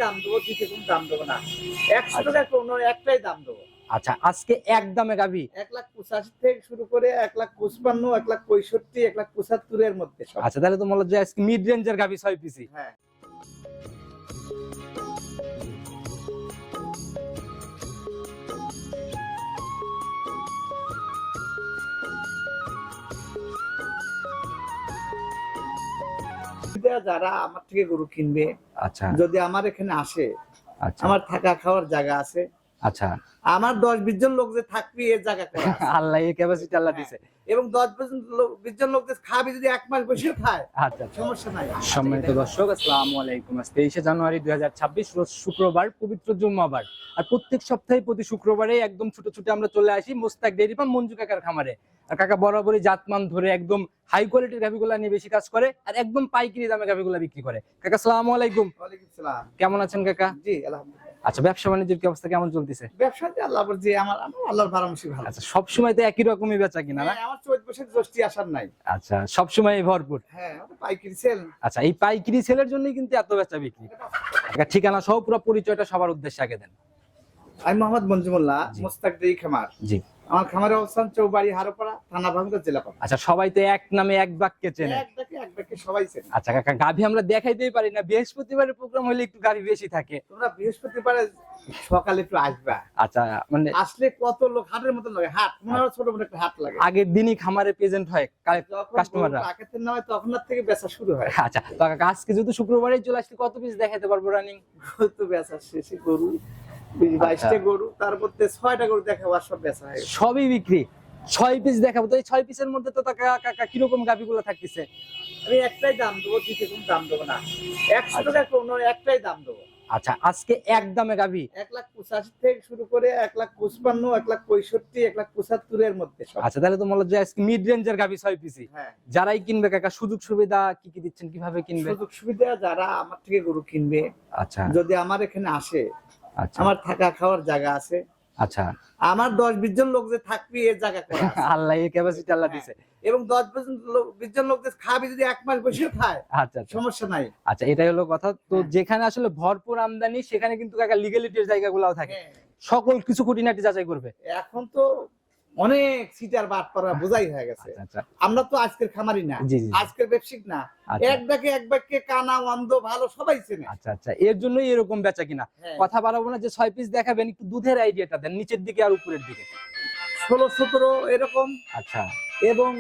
দাম দেবো, দিতে কোনো দাম দেবো না। 100 টাকা কোনো একটাই দাম দেবো। আচ্ছা, আজকে একদমে গাভী 1,85,000 থেকে শুরু করে 1,55,000, 1,65,000, 1,75,000 এর মধ্যে সব। আচ্ছা, তাহলে তো মনে হয় যে আজকে মিড রেঞ্জের গাভী 6 পিসি। হ্যাঁ, যারা আমার থেকে গরু কিনবে, আচ্ছা যদি আমার এখানে আসে, আচ্ছা আমার থাকা খাওয়ার জায়গা আছে। আচ্ছা, আমার 10-20 জন লোক যে থাকবে এর জায়গা করা আছে। আল্লাহ এই ক্যাপাসিটি আল্লাহ হ্যাঁ, দিছে। এবং 10-20 জন লোক যে খাবে, যদি 1 মাস বসে খায় আচ্ছা আচ্ছা। সমস্যা নাই। সম্মানিত দর্শক, আসসালামু আলাইকুম। আজ 23শে জানুয়ারি 2026, রোজ শুক্রবার, পবিত্র জুম্মাবার। আর প্রত্যেক সপ্তাহে প্রতি শুক্রবারে একদম ছোট ছোট আমরা চলে আসি মোস্তাক ডেইরি ফার্ম মঞ্জু কাকার খামারে। আর কাকা বরাবরই জাতমান ধরে একদম হাই কোয়ালিটির গাভিগুলা নিয়ে বেশি কাজ করে, আর একদম পাইকারি দামে গাভিগুলা বিক্রি করে। কাকা আসসালামু আলাইকুম। ওয়ালাইকুম সালাম। কেমন আছেন কাকা? জি আলহামদুলিল্লাহ। আচ্ছা, ব্যবসা বাণিজ্যের কি অবস্থা, কেমন চলতেছে? ব্যবসাতে আল্লাহর যে আমার আল্লাহর পরামর্শই ভালো। আচ্ছা, সবসময় তো একই রকমই বেচা কিনা না? হ্যাঁ, আমার 14 বছর দোস্তি আসার নাই। আচ্ছা, সবসময় ভরপুর। হ্যাঁ, আমার পাইকারি সেল। আচ্ছা, এই পাইকারি সেলের জন্যই কিন্তু এত বেচা বিক্রি। কাকা, ঠিকানা সহ পুরো পরিচয়টা সবার উদ্দেশ্যে আগে দেন। আমি মোহাম্মদ মঞ্জুমুল্লাহ, জি। মোস্তাক ডেইরি খামার। জি। আমার খামারের অবস্থান চৌবাড়ি, হারোপাড়া, থানা ভাঙ্গুরা, জেলা পাবনা। আচ্ছা, সবাই তো এক নামে এক বাক্যে চেনে। এক ডাকে সবাই চেনে। আচ্ছা কাকা, গাভী আমরা দেখাইতেই পারি না, বৃহস্পতিবারের প্রোগ্রাম হলে একটু গাভী বেশি থাকে। তোমরা বৃহস্পতিবারে সকালে একটু আসবা। আচ্ছা, মানে আসলে কত লোক হাটের মতো লাগে, হাট মনে হয় ছোট মতো একটা হাট লাগে। আগের দিনই খামারে প্রেজেন্ট হয় কাস্টমাররা। পাকেতের নামে তখন থেকে বেচা শুরু হয়। আচ্ছা, তো কাকা আজকে যেহেতু শুক্রবারে চলে আসলে কত পিস দেখাতে পারবো রানিং? তো বেচা শেষে গরু 20-22টা গরু, তার মধ্যে 6টা গরু দেখাবো, আর সব বেচা হয়। সবই বিক্রি। 6 পিস দেখাবো। তো এই 6 পিসের মধ্যে তো কাকা কিরকম গাভীগুলো থাকতেছে? আমি একটাই দাম দেবো, দিতে কোনো দাম দেবো না। 100 টাকা কোনো একটাই দাম দেবো। আচ্ছা, আজকে একদমে গাভী 1,85,000 থেকে শুরু করে 1,55,000, 1,65,000, 1,75,000 এর মধ্যে সব। আচ্ছা, তাহলে তো মনে হয় যে আজকে মিড রেঞ্জের গাভী 6 পিসি। হ্যাঁ, যারাই কিনবে কাকা, সুযোগ সুবিধা কি কি দিচ্ছেন, কিভাবে কিনবে? সুযোগ সুবিধা যারা আমার থেকে গরু কিনবে, আচ্ছা যদি আমার এখানে আসে, আচ্ছা আমার থাকা খাওয়ার জায়গা আছে। আচ্ছা, আমার 10-20 জন লোক যে থাকবে এর জায়গা করা আছে। আল্লাহ এই ক্যাপাসিটি আল্লাহ দিছে। এবং 10-20 জন লোক যে খাবে, যদি 1 মাস বসে খায় আচ্ছা আচ্ছা সমস্যা নাই। আচ্ছা, এটাই হলো কথা। তো হ্যাঁ। যেখানে আসলে ভরপুর আমদানি, সেখানে কিন্তু কাকা লিগ্যালিটির জায়গাগুলোও থাকে। হ্যাঁ, সকল কিছু খুঁটিনাটি যাচাই করবে। এখন তো অনেক সিটার বাটপাড়া বোঝাই হয়ে গেছে। আচ্ছা আচ্ছা আমরা তো আজকের খামারি না, জি, জি। আজকের ব্যবসায়িক না। আচ্ছা। এক ডাকে এক বাক্যে কানা অন্ধ ভালো সবাই চেনে। আচ্ছা আচ্ছা, এর জন্যই এরকম বেচা কিনা। হ্যাঁ। কথা বাড়াবো না, যে 6 পিস দেখাবেন, একটু দুধের আইডিয়াটা দেন, নিচের দিকে আর উপরের দিকে। 16-17 এরকম, আচ্ছা, এবং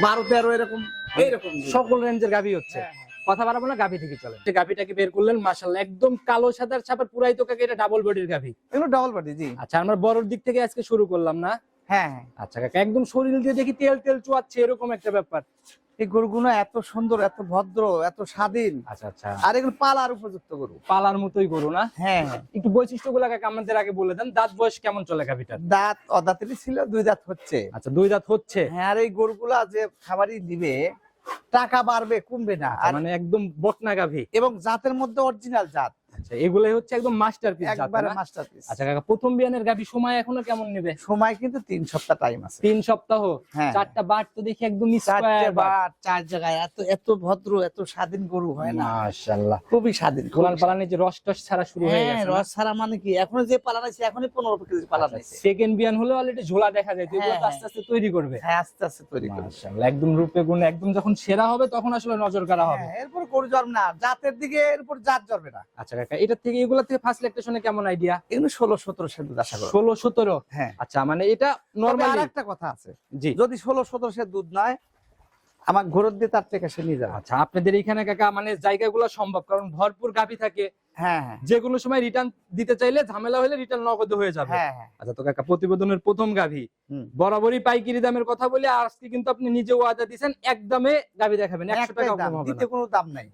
12-13 এরকম, এইরকম সকল রেঞ্জের গাভী হচ্ছে। হ্যাঁ, হ্যাঁ। কথা বাড়াবো না, গাভী থেকে চলে। গাভীটাকে বের করলেন, মাশাআল্লাহ, একদম কালো সাদার ছাপের পুরাই তো কাকা, এটা ডাবল বডির গাভী। এগুলো ডাবল বডি। জি। আচ্ছা, আমরা বড়র দিক থেকে আজকে শুরু করলাম না? হ্যাঁ, হ্যাঁ। আচ্ছা কাকা, একদম শরীর দিয়ে দেখি তেল তেল চুয়াচ্ছে, এরকম একটা ব্যাপার। এই গরুগুলো এত সুন্দর, এত ভদ্র, এত স্বাধীন, আচ্ছা আচ্ছা, আর এগুলো পালার উপযুক্ত গরু। পালার মতোই গরু না? হ্যাঁ, হ্যাঁ। একটু বৈশিষ্ট্যগুলো কাকা আমাদের আগে বলে দেন। দাঁত বয়স কেমন চলে গাভীটার? দাঁত অদাঁতেরই ছিল, 2 দাঁত হচ্ছে। আচ্ছা, 2 দাঁত হচ্ছে। হ্যাঁ, আর এই গরুগুলা যে খাবারই দিবে, টাকা বাড়বে, কমবে না। আর মানে একদম বকনা গাভী। এবং জাতের মধ্যে অরিজিনাল জাত, আচ্ছা, এগুলাই হচ্ছে একদম মাস্টারপিস জাত একবারে না? মাস্টারপিস। আচ্ছা কাকা, প্রথম বিয়ানের গাভী সময় এখনো কেমন নেবে? সময় কিন্তু 3 সপ্তাহ টাইম আছে। 3 সপ্তাহ। হ্যাঁ। 4টা বাট তো দেখি একদম 4টে স্কয়ার বাট। বাট 4 জায়গায়, এত এত ভদ্র, এত স্বাধীন গরু হয় না। মাশাআল্লাহ। খুবই স্বাধীন। কোলান পালানে যে রস টস ছাড়া শুরু হয়ে হ্যাঁ, গেছে না? রস ছাড়া মানে কি, এখন যে পালান আছে, এখনই 15 কেজি পালান আছে। সেকেন্ড বিয়ান হলে অলরেডি ঝোলা দেখা যায়, তো এগুলো তো হ্যাঁ, আস্তে আস্তে তৈরি করবে। হ্যাঁ, আস্তে আস্তে তৈরি করবে। মাশাআল্লাহ, একদম রূপে গুণে একদম যখন সেরা হবে তখন আসলে নজর কাড়া হবে। হ্যাঁ, এরপর গরু জন্ম না, জাতের দিকে এরপর জাত জন্মে না। আচ্ছা কাকা, এটা থেকে এগুলা থেকে ফার্স্ট ল্যাকটেশনে কেমন আইডিয়া? এগুলো 16-17 সে দুধ আশা করো। 16-17। হ্যাঁ। আচ্ছা, মানে এটা তবে নরমালি। আরেকটা কথা আছে, জি। যদি 16-17 সে দুধ নয়, আমার ঘরত দিয়ে তার থেকে সে নিয়ে যাবে। আচ্ছা, আপনাদের এখানে কাকা মানে জায়গাগুলো সম্ভব, কারণ ভরপুর গাভী থাকে। হ্যাঁ, হ্যাঁ, যে কোনো সময় রিটার্ন দিতে চাইলে ঝামেলা হলে রিটার্ন নগদ হয়ে যাবে। হ্যাঁ, হ্যাঁ। আচ্ছা, তো কাকা প্রতিবেদনের প্রথম গাভী হুম। বরাবরই পাইকারি দামের কথা বলে, আজকে কিন্তু আপনি নিজে ওয়াদা দিবেন একদমে গাভী দেখাবেন, 100 একটাই টাকা দাম, কম হবে দিতে না। কোনো দাম নাই।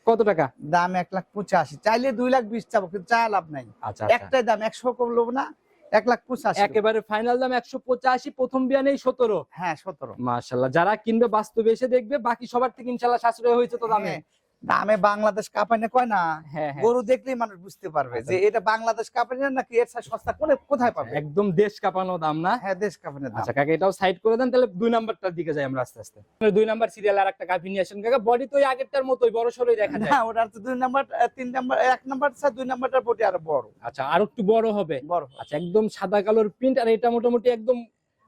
কত টাকা? দাম 1,85,000, চাইলে 2,20,000 চাবো, কিন্তু চা লাভ নাই। আচ্ছা আচ্ছা, একটাই দাম, 100 কম লোব না, 1,85,000। একেবারে ফাইনাল দাম 185, প্রথম বিয়ানেই 17। হ্যাঁ, 17। মাশাআল্লাহ, যারা কিনবে বাস্তবে এসে দেখবে, বাকি সবার থেকে ইনশাআল্লাহ সাশ্রয় হয়েছে তো দামে। হ্যাঁ, দামে বাংলাদেশ কাঁপানি কয় না, হ্যাঁ হ্যাঁ গরু দেখলেই মানুষ বুঝতে পারবে যে এটা বাংলাদেশ কাঁপানি নাকি এর চেয়ে সস্তা কোথায় পাবে। একদম দেশ কাঁপানো দাম না? হ্যাঁ, দেশ কাঁপানির দাম। আচ্ছা কাকা, এটাও সাইড করে দেন, তাহলে 2 নাম্বারটার দিকে যাই আমরা আস্তে আস্তে। 2 নাম্বার সিরিয়াল আর একটা গাভী নিয়ে আসেন কাকা, বডি তো ওই আগেরটার মতোই বড় সরই দেখা যায়। না, ওটার তো 2 নাম্বার 3 নাম্বার 1 নাম্বার 2 নাম্বারটার বডি আরো বড়। আচ্ছা, আর একটু বড় হবে। বড়। আচ্ছা, একদম সাদা কালোর প্রিন্ট, আর এটা মোটামুটি একদম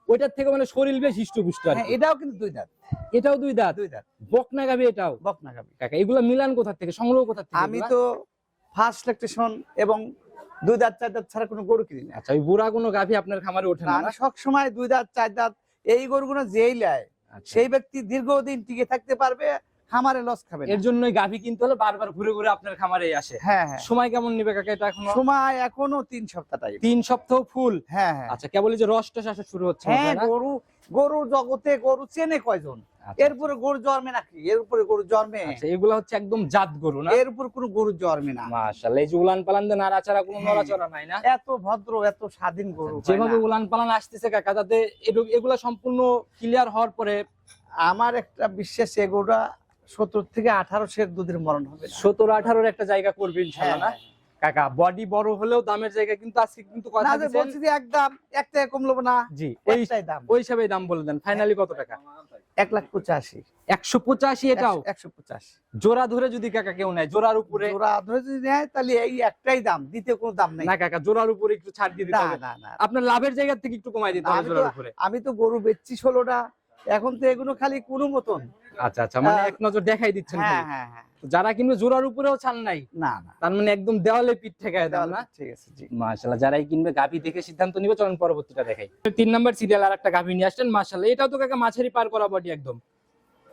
ওইটার থেকে মানে শরীর বেশ হিষ্টপুষ্ট আর হ্যাঁ, কি। এটাও কিন্তু 2 দাঁত। এটাও 2 দাঁত। 2 দাঁত। বকনা গাভী এটাও। বকনা গাভী। কাকা এগুলা মিলান কোথা থেকে, সংগ্রহ কোথা থেকে? আমি তো ফার্স্ট ইলেকট্রিশিয়ান এবং 2 দাঁত 4 দাঁত ছাড়া কোনো গরু কিনি না। আচ্ছা, ওই বুড়া কোনো গাভী আপনার খামারে ওঠে না? আমি সব সময় 2 দাঁত 4 দাঁত এই গরুগুলো যেই লাই আচ্ছা, সেই ব্যক্তি দীর্ঘদিন টিকে থাকতে পারবে, খামারে লস খাবে না। এর জন্যই গাভী কিনতে হলে বারবার ঘুরে ঘুরে আপনার খামারেই আসে। হ্যাঁ হ্যাঁ। সময় কেমন নেবে কাকা এটা এখনো? সময় এখনো 3 সপ্তাহ টাইম। 3 সপ্তাহ ফুল? হ্যাঁ হ্যাঁ। আচ্ছা, কেবল এই যে রস টস আসা শুরু হচ্ছে হ্যাঁ, না? গরু জগতে গরু চেনে কয়জন? আচ্ছা, এরপরে গরু জন্মে নাকি? এর উপরে গরু জন্মে? আচ্ছা, এগুলা হচ্ছে একদম জাত গরু না? এর উপর কোনো গরু জন্মে না। মাশাআল্লাহ, এই যে উলান পালান দিয়ে নাড়াচাড়া কোনো হ্যাঁ। নড়াচড়া নাই না? এত ভদ্র, এত স্বাধীন গরু হয় যেভাবে না। উলান পালান আসতেছে কাকা, তাতে এগুলা সম্পূর্ণ ক্লিয়ার হওয়ার পরে আমার একটা বিশ্বাস, এই গরুটা 17 থেকে 18 সের দুধের মরণ হবে না। 17-18 একটা জায়গা করবে ইনশাআল্লাহ না? হ্যাঁ, কাকা বডি বড় হলেও দামের জায়গা কিন্তু আজকে কিন্তু কথা না যে দিয়েছেন। বলছি যে একদম 1 টাকা কম লব না। জি, ওই একটাই দাম। ওই হিসাবে দাম বলে দেন। ফাইনালি কত টাকা? 1,85,000। 185 এটাও? 185। জোড়া ধরে যদি কাকা কেউ নেয়, জোড়ার উপরে? জোড়া ধরে যদি নেয় তাহলে এই একটাই দাম, দ্বিতীয় কোনো দাম নাই। না কাকা, জোড়ার উপরে একটু ছাড় দিয়ে দিতে না হবে। না না। আপনার লাভের জায়গা থেকে একটু কমাই দিতে হবে জোড়ার উপরে। আমি তো গরু বেচছি 16টা, এখন তো এগুলো খালি কোনো মতন। আচ্ছা আচ্ছা, মানে এক নজর দেখাই দিচ্ছেন হ্যাঁ খালি। হ্যাঁ হ্যাঁ। যারা কিনবে জোড়ার উপরেও ছাড় নাই, না না, তার মানে একদম দেওয়ালে পিঠ ঠেকায় দাম না? ঠিক আছে জি। মাশাআল্লাহ, যারাই কিনবে গাভী দেখে সিদ্ধান্ত নিবে। চলুন পরবর্তীটা দেখাই। 3 নাম্বার সিরিয়াল আর একটা গাভী নিয়ে আসছেন। মাশাআল্লাহ, এটাও তো কাকা মাঝারি পার করা বডি একদম।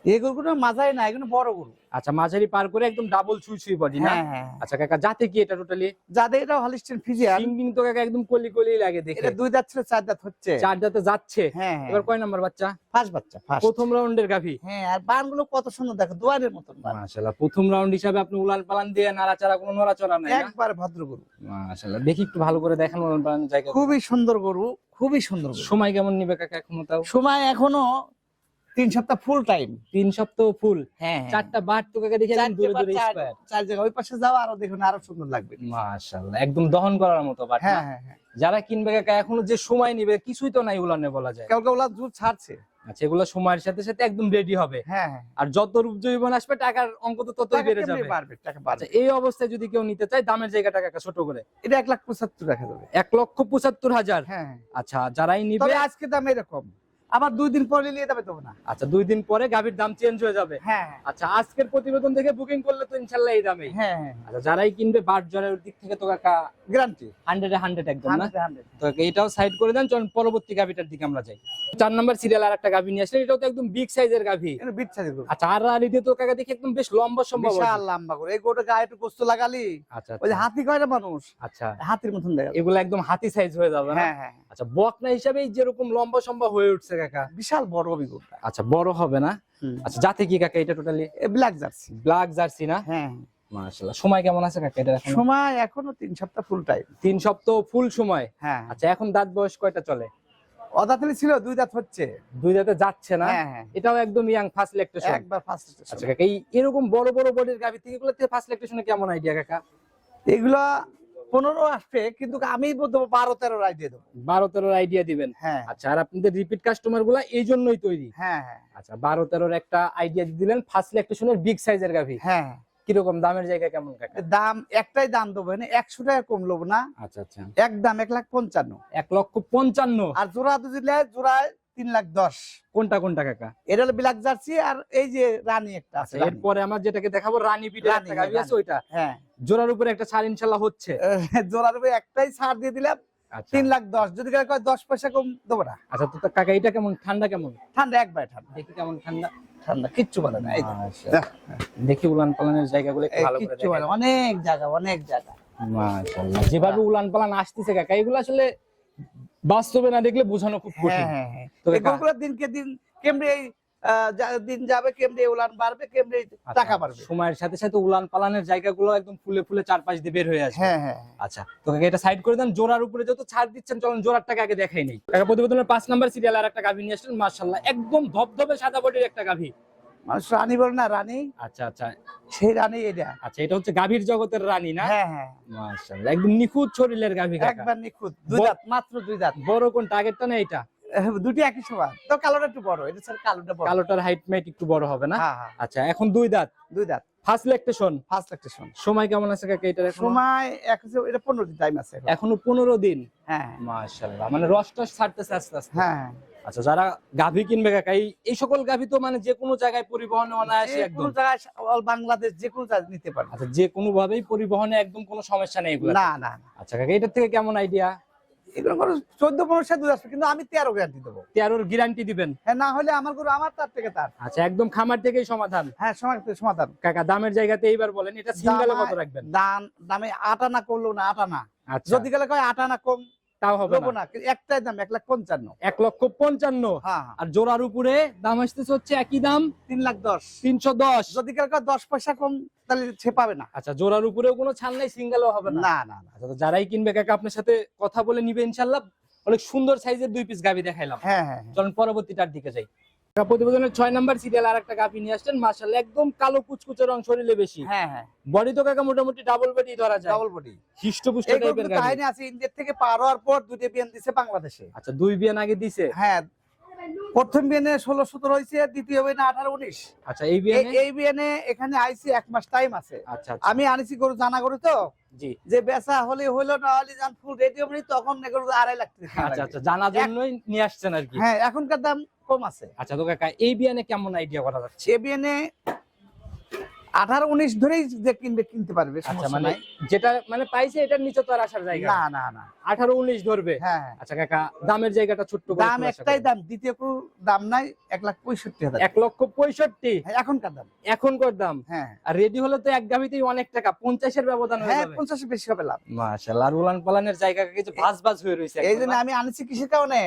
এই গরুগুলো মাঝাই না, এগুলো বড় গরু। আচ্ছা, মাঝারি পার করে একদম ডাবল ছুঁই ছুঁই বডি না? হ্যাঁ হ্যাঁ। আচ্ছা কাকা, যাতে কি এটা টোটালি? যাদের এটা হলিস্টিয়ান ফ্রিজিয়ান, সিং তো কাকা একদম কলি কলি লাগে দেখে। এটা 2 দাঁত ছিল 4 দাঁত হচ্ছে। 4 দাঁতে যাচ্ছে। হ্যাঁ এবার কয় নাম্বার বাচ্চা? ফার্স্ট বাচ্চা, ফার্স্ট। প্রথম রাউন্ডের গাভী। হ্যাঁ, আর বানগুলো কত সুন্দর দেখো, দুয়ারের মতন বান। মাশাআল্লাহ, প্রথম রাউন্ড হিসাবে আপনি উলান পালান দিয়ে নাড়াচাড়া কোনো নড়াচড়া নাই না? একবার ভদ্র গরু। মাশাআল্লাহ, দেখি একটু ভালো করে দেখেন উলান পালানের জায়গা। খুবই সুন্দর গরু, খুবই সুন্দর গরু। সময় কেমন নিবে কাকা এখনো তাও? সময় এখনো 3 সপ্তাহ ফুল টাইম। 3 সপ্তাহ ফুল? হ্যাঁ। 4টা বাট তো কাকা দেখে একদম দূরে দূরে স্কয়ার। 4 জায়গা ওই পাশে যাও, আরো দেখুন আরো সুন্দর লাগবে। মাশাআল্লাহ, একদম দহন করার মতো বাট। হ্যাঁ হ্যাঁ হ্যাঁ। যারা কিনবে কাকা এখনো যে সময় নিবে কিছুই তো নাই উলানে বলা যায়। কেউ কেউ দুধ ছাড়ছে। আচ্ছা, এগুলো সময়ের সাথে সাথে একদম রেডি হবে। হ্যাঁ হ্যাঁ। আর যত রূপ জৈবন আসবে টাকার অঙ্ক তো ততই বেড়ে যাবে। টাকা আচ্ছা, বাড়বে। এই অবস্থায় যদি কেউ নিতে চায়, দামের জায়গাটা কাকা ছোট করে? এটা 1,75,000 রাখা যাবে। 1,75,000? হ্যাঁ। আচ্ছা, যারাই নিবে। তবে আজকে দাম এরকম, আবার 2 দিন পরে নিয়ে যাবে তো না। আচ্ছা, 2 দিন পরে গাভীর দাম চেঞ্জ হয়ে যাবে। হ্যাঁ আচ্ছা, আজকের প্রতিবেদন থেকে বুকিং করলে তো ইনশাআল্লাহ এই দামেই। হ্যাঁ হ্যাঁ। আচ্ছা, যারাই কিনবে বাট জরের দিক থেকে তো কাকা গ্যারান্টি 100 একদম না? 100। তো এটাও সাইড করে দেন, চলুন পরবর্তী গাভীটার দিকে আমরা যাই। 4 নাম্বার সিরিয়াল আর একটা গাভী নিয়ে আসলে, এটাও তো একদম বিগ সাইজের গাভী। এটা বিট সাইজের গরু। আচ্ছা, আর আলিতে তো কাকা দেখি একদম বেশ লম্বা সম্ভব। বিশাল লম্বা গরু। এই গরুটা গায়ে একটু গোস্ত লাগালি, আচ্ছা ওই যে হাতি কয় না মানুষ, আচ্ছা, হাতির মতন দেখা যায়। এগুলো একদম হাতি সাইজ হয়ে যাবে না? হ্যাঁ হ্যাঁ। আচ্ছা, বকনা হিসাবে যেরকম লম্বা সম্ভব হয়ে উঠছে কাকা। বিশাল বড় অভিজ্ঞতা। আচ্ছা, বড় হবে না? আচ্ছা, যাতে কি কাকা এটা totally? Black jersey. Black jersey না? হ্যাঁ। মাশাআল্লাহ, সময় কেমন আছে কাকা এটা এখন? সময় এখনো 3 সপ্তাহ ফুল টাইম। 3 সপ্তাহ ফুল সময়? হ্যাঁ। আচ্ছা, এখন দাঁত বয়স কয়টা চলে? অদাতলি ছিল, 2 দাঁত হচ্ছে। 2 দাঁতে যাচ্ছে না? হ্যাঁ হ্যাঁ। এটাও একদম ইয়াং ফার্স্ট ল্যাকটেশন? একবার ফার্স্ট। আচ্ছা কাকা, এরকম বড় বড় বডির গাভী থেকে এগুলো থেকে ফার্স্ট ল্যাকটেশনে কেমন আইডিয়া কাকা? এগুলা 15 আসবে, কিন্তু আমি বলতে 12-13 রায় দিয়ে দেবো। 12-13 আইডিয়া দিবেন? হ্যাঁ আচ্ছা, আর আপনাদের রিপিট কাস্টমার গুলা এই জন্যই তৈরি? হ্যাঁ হ্যাঁ। আচ্ছা, 12-13 একটা আইডিয়া দিলেন ফার্স্ট ল্যাকটেশনের বিগ সাইজের গাভী। হ্যাঁ। কিরকম দামের জায়গা কেমন কাকা? দাম একটাই দাম দেবো, 100 টাকা কম লব না। আচ্ছা আচ্ছা, একদম 1,55,000। 1,55,000? আর জোড়া দিলে জোড়ায় 3,10,000। কোনটা কোনটা কাকা? এটা হলো ব্ল্যাক জার্সি, আর এই যে রানী একটা আছে। রানী। এরপরে আমরা যেটাকে দেখাবো রানী বিটের রানী, একটা গাভী আছে, রানী। ওইটা হ্যাঁ। জোড়ার উপরে একটা ছাড় ইনশাআল্লাহ হচ্ছে। জোড়ার উপরে একটাই ছাড় দিয়ে দিলাম, আচ্ছা 3,10,000। যদি কেউ কয় 10 পয়সা কম দেবো না। আচ্ছা, তো কাকা এটা কেমন, ঠান্ডা কেমন? ঠান্ডা একবারে ঠান্ডা। দেখি কেমন ঠান্ডা। ঠান্ডা কিচ্ছু বলে না। এই যে, মাশাআল্লাহ, দেখি উলান পালানের জায়গাগুলো একটু এই ভালো করে কিচ্ছু বলে দেখেন। না। অনেক জায়গা, অনেক জায়গা। মাশাআল্লাহ, যেভাবে উলান পালান আসতেছে কাকা, এগুলো আসলে বাস্তবে না দেখলে বোঝানো খুব হ্যাঁ কঠিন। হ্যাঁ হ্যাঁ। তো এই কাকা- গরুগুলো দিনকে দিন কেমনে দিন যাবে, কেমনে উলান বাড়বে, কেমনে টাকা বাড়বে। সময়ের সাথে সাথে উলান পালানের জায়গাগুলো একদম ফুলে ফুলে চারপাশ দিয়ে বের হয়ে আসবে। হ্যাঁ হ্যাঁ। আচ্ছা, তো কাকা এটা সাইড করে দেন। জোড়ার উপরে যত ছাড় দিচ্ছেন, চলুন জোড়ারটাকে আগে দেখাই নেই। কাকা প্রতিবেদনের 5 নাম্বার সিরিয়াল আর একটা গাভী নিয়ে আসলেন। মাশাআল্লাহ, একদম ধবধবে সাদা বডির একটা গাভী। মানুষ রানী বলে না, রানী, আচ্ছা আচ্ছা সেই রানী এটা। আচ্ছা, এটা হচ্ছে গাভীর জগতের রানী না? হ্যাঁ হ্যাঁ, মাশাআল্লাহ, একদম নিখুঁত শরীরের গাভী কাকা। একবার নিখুঁত, 2 দাঁত, মাত্র 2 দাঁত। বড় কোনটা, আগেরটা না এটা? দুটি একই সমান, তো কালোটা একটু বড়, এটা স্যার কালোটা বড়। কালোটার হাইট মাইট একটু বড় হবে না? হ্যাঁ হ্যাঁ, আচ্ছা, এখন 2 দাঁত, 2 দাঁত, ফার্স্ট ল্যাকটেশন। First lactation. সময় কেমন আছে কাকা এটার এখন? সময় এটা 15 দিন টাইম আছে এখন। এখনো 15 দিন। হ্যাঁ মাশাআল্লাহ, মানে রসটা ছাড়তেছে আস্তে আস্তে। হ্যাঁ, আচ্ছা, যারা গাভী কিনবে কাকা, এই সকল গাভী তো মানে যে কোনো জায়গায় পরিবহনে অনায়াসে যে একদম। কোনো জায়গায় অল বাংলাদেশ যে কোনো জায়গায় নিতে পারবে। আচ্ছা, যে কোনো ভাবেই পরিবহনে একদম কোনো সমস্যা নেই এগুলো? না না না, আচ্ছা কাকা, এটার থেকে কেমন আইডিয়া? এগুলো করে 14-15 দুধ আসবে, কিন্তু আমি 13 গ্যারান্টি দেবো। 13 গ্যারান্টি দিবেন? হ্যাঁ, না হলে আমার গরু আমার, তার থেকে তার। আচ্ছা, একদম খামার থেকেই সমাধান? হ্যাঁ, সমাধান। কাকা, দামের জায়গাতে এইবার বলেন, এটা সিঙ্গেলে কত রাখবেন? দামে 8 আনা করলো না, 8 আনা। আচ্ছা, যদি গেলে কয় 8 আনা কম, তাও হবে দেবো না? না, কিন্তু একটাই দাম 1,55,000। 1,55,000। হ্যাঁ, আর জোড়ার উপরে দাম আসতেছে হচ্ছে একই দাম, 3,10,000। 310। যদি গেলে কয় 10 পয়সা কম, তাহলে সে পাবে না। আচ্ছা, জোড়ার উপরেও কোনো ছাড় নাই, সিঙ্গেলও হবে না? না না না। আচ্ছা, তো যারাই কিনবে কাকা আপনার সাথে কথা বলে নিবে ইনশাআল্লাহ। অনেক সুন্দর সাইজের 2 পিস গাভী দেখাইলাম। হ্যাঁ হ্যাঁ, চলুন পরবর্তীটার দিকে যাই। কাকা, প্রতিবেদনের 6 নাম্বার সিরিয়াল আর একটা গাভী নিয়ে আসছেন, মাশাআল্লাহ, একদম কালো কুচকুচে রং, শরীরে বেশি। হ্যাঁ হ্যাঁ, বডি তো কাকা মোটামুটি ডাবল বডি ধরা যায়, ডাবল বডি। হিষ্টপুষ্ট এই টাইপের গরুর গাভী। কাহিনী আছে, ইন্ডিয়া থেকে পার হওয়ার পর 2টা বিয়ান দিছে বাংলাদেশে। আচ্ছা, 2 বিয়ান আগে দিছে? হ্যাঁ, প্রথম বিয়ানে 16-17 হয়েছে, দ্বিতীয় বিয়ানে 18-19। আচ্ছা, এই বিয়ানে? এই বিয়ানে এখানে আইছি 1 মাস টাইম আছে। আচ্ছা আচ্ছা, আমি আনিছি গরু জানা গরু তো, জি। যে বেচা হলে হইলো, না হলে যান ফুল রেডি হবে, তখন এগুলো 2.5 লাখ টাকা আচ্ছা লাগবে। আচ্ছা, জানার জন্যই নিয়ে আসছেন আর কি? হ্যাঁ, এখনকার দাম কম আছে। আচ্ছা, তো কাকা এই বিয়ানে কেমন আইডিয়া করা যাচ্ছে? এ বিয়ানে 18-19 ধরেই যে কিনতে পারবে, আচ্ছা, সমস্যা মানে নাই। যেটা মানে পাইছে এটার নিচে তো আর আসার জায়গা না না? না না। 18-19 ধরবে? হ্যাঁ হ্যাঁ। আচ্ছা কাকা, দামের জায়গাটা ছোট্ট করে দাম খোলাসা একটাই করেন। দাম, দ্বিতীয় কোনো দাম নাই, 1,65,000। 1,65,000 হ্যাঁ, এখনকার দাম। এখনকার দাম? হ্যাঁ আর রেডি হলে তো এক গাভিতেই অনেক টাকা, 50 এর ব্যবধান হয়ে হ্যাঁ, যাবে। 50 বেশি হবে লাভ। মাশাআল্লাহ, আর উলান পালানের জায়গা কিছু ভাঁজ ভাঁজ হয়ে রয়েছে এই একদম জন্য না? আমি আনিছি কিসের কারণে,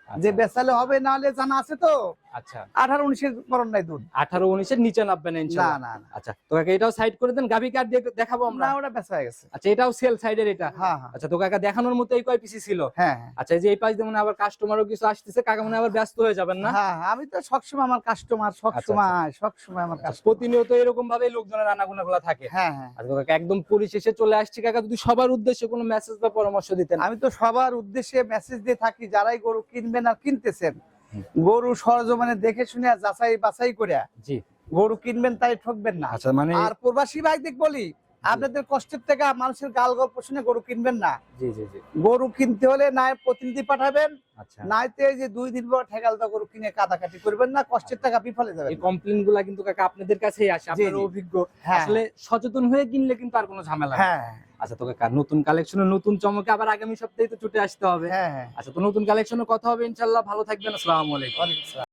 আচ্ছা, যে বেচালে হবে, না হলে জানা আছে তো। আচ্ছা, 18-19 করণ নাই দুধ। 18-19 এর নিচে নামবে না না ইনশাআল্লাহ? না না, আচ্ছা, তো কাকা এটাও সাইড করে দেন, গাভি কার্ড দেখাবো আমরা? না, ওটা বেচা হয়ে গেছে। আচ্ছা, এটাও সেল সাইডের এটা? হ্যাঁ হ্যাঁ আচ্ছা, তো কাকা দেখানোর মতো এই কয় পিসি ছিল? হ্যাঁ হ্যাঁ। আচ্ছা, এই যে এই পাশ দিয়ে মনে হয় আবার কাস্টমারও কিছু আসতেছে, কাকা মনে হয় আবার ব্যস্ত হয়ে যাবেন না? হ্যাঁ, আমি তো সবসময় আমার কাস্টমার, সবসময় আমার কাস্টমার। প্রতিনিয়ত এরকম ভাবে লোকজনের আনাগোনা গুলা থাকে। হ্যাঁ হ্যাঁ, আচ্ছা কাকা, একদম পরিশেষে চলে আসছি কাকা, যদি সবার উদ্দেশ্যে কোনো মেসেজ বা পরামর্শ দিতেন? আমি তো সবার উদ্দেশ্যে মেসেজ দিয়ে থাকি, যারাই গরু কিনবেন আর কিনতেছেন, গরু সরজমানে দেখে শুনে আর যাচাই বাছাই করে জি। গরু কিনবেন, তাই ঠকবেন না। আচ্ছা, মানে আর প্রবাসী ভাইদের বলি, আপনাদের কষ্টের টাকা মানুষের গাল গল্প শুনে গরু কিনবেন না। জি জি জি, গরু কিনতে হলে না প্রতিনিধি পাঠাবেন, আচ্ছা। নাইতে যে 2 দিন পর ঠেকালদা গরু কিনে কাটাকাটি করবেন না, কষ্টের টাকা বিফলে যাবে। এই কমপ্লেইন গুলা কিন্তু কাকা আপনাদের কাছেই আসে, আপনারা জি। অভিজ্ঞ। হ্যাঁ। আসলে সচেতন হয়ে কিনলে কিন্তু আর কোনো ঝামেলা নেই। হ্যাঁ আচ্ছা, তো কাকা নতুন কালেকশনের নতুন চমকে আবার আগামী সপ্তাহে তো ছুটে আসতে হবে। হ্যাঁ হ্যাঁ। আচ্ছা, তো নতুন কালেকশনের কথা হবে ইনশাআল্লাহ। ভালো থাকবেন, আসসালামু আলাইকুম। ওয়ালাইকুম আসসালাম।